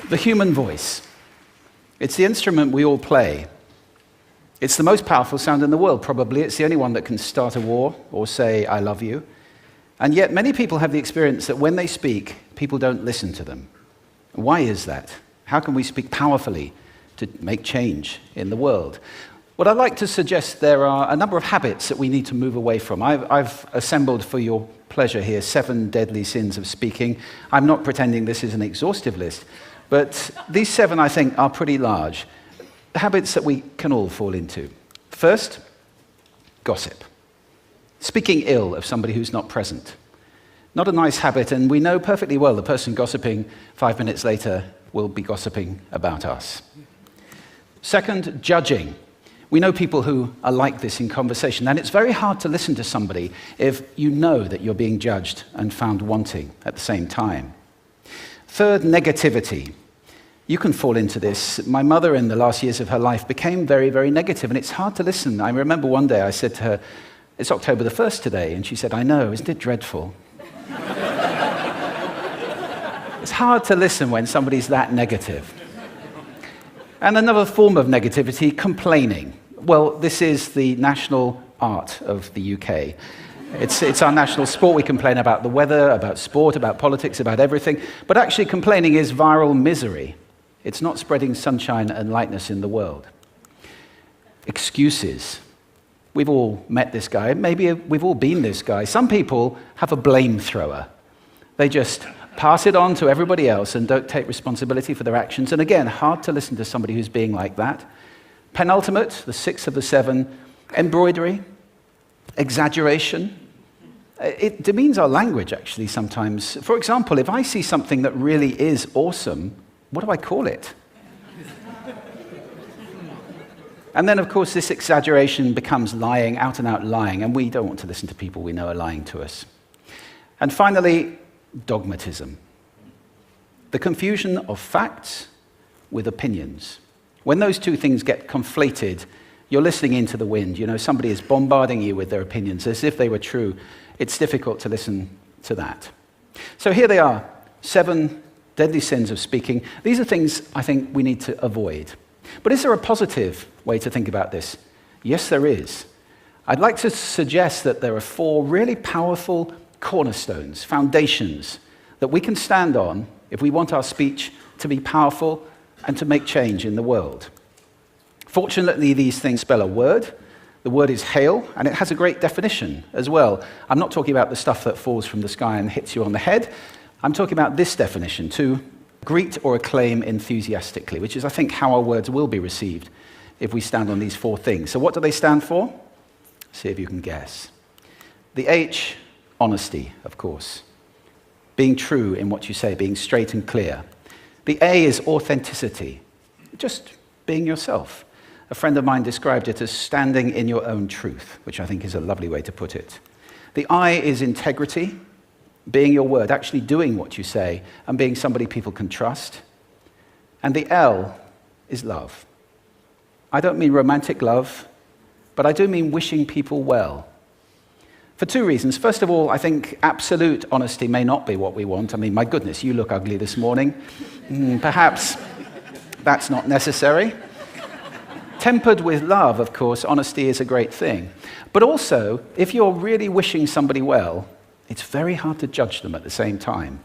The human voice. It's the instrument we all play. It's the most powerful sound in the world, probably. It's the only one that can start a war or say, I love you. And yet many people have the experience that when they speak, people don't listen to them. Why is that? How can we speak powerfully to make change in the world? What I'd like to suggest, there are a number of habits that we need to move away from. I've assembled for your pleasure here 7 deadly sins of speaking. I'm not pretending this is an exhaustive list, but these 7, I think, are pretty large. Habits that we can all fall into. First, gossip. Speaking ill of somebody who's not present. Not a nice habit, and we know perfectly well the person gossiping 5 minutes later will be gossiping about us. Second, judging. We know people who are like this in conversation, and it's very hard to listen to somebody if you know that you're being judged and found wanting at the same time. Third, negativity. You can fall into this. My mother, in the last years of her life, became very, very negative, and it's hard to listen. I remember one day I said to her, it's October the 1st today, and she said, I know, isn't it dreadful? It's hard to listen when somebody's that negative. And another form of negativity, complaining. Well, this is the national art of the UK. It's our national sport. We complain about the weather, about sport, about politics, about everything. But actually, complaining is viral misery. It's not spreading sunshine and lightness in the world. Excuses. We've all met this guy. Maybe we've all been this guy. Some people have a blame thrower. They just pass it on to everybody else and don't take responsibility for their actions. And again, hard to listen to somebody who's being like that. Penultimate, the 6th of the 7, embroidery, exaggeration. It demeans our language, actually, sometimes. For example, if I see something that really is awesome, what do I call it? And then, of course, this exaggeration becomes lying, out and out lying, and we don't want to listen to people we know are lying to us. And finally, dogmatism. The confusion of facts with opinions. When those two things get conflated, you're listening into the wind. You know, somebody is bombarding you with their opinions as if they were true. It's difficult to listen to that. So here they are, 7 deadly sins of speaking. These are things I think we need to avoid. But is there a positive way to think about this? Yes, there is. I'd like to suggest that there are 4 really powerful cornerstones, foundations, that we can stand on if we want our speech to be powerful and to make change in the world. Fortunately, these things spell a word. The word is hail, and it has a great definition as well. I'm not talking about the stuff that falls from the sky and hits you on the head. I'm talking about this definition, to greet or acclaim enthusiastically, which is, I think, how our words will be received if we stand on these 4 things. So what do they stand for? See if you can guess. The H, honesty, of course. Being true in what you say, being straight and clear. The A is authenticity, just being yourself. A friend of mine described it as standing in your own truth, which I think is a lovely way to put it. The I is integrity, being your word, actually doing what you say, and being somebody people can trust. And the L is love. I don't mean romantic love, but I do mean wishing people well. For 2 reasons. First of all, I think absolute honesty may not be what we want. I mean, my goodness, you look ugly this morning. Perhaps that's not necessary. Tempered with love, of course, honesty is a great thing. But also, if you're really wishing somebody well, it's very hard to judge them at the same time.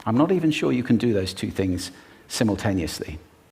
I'm not even sure you can do those 2 things simultaneously.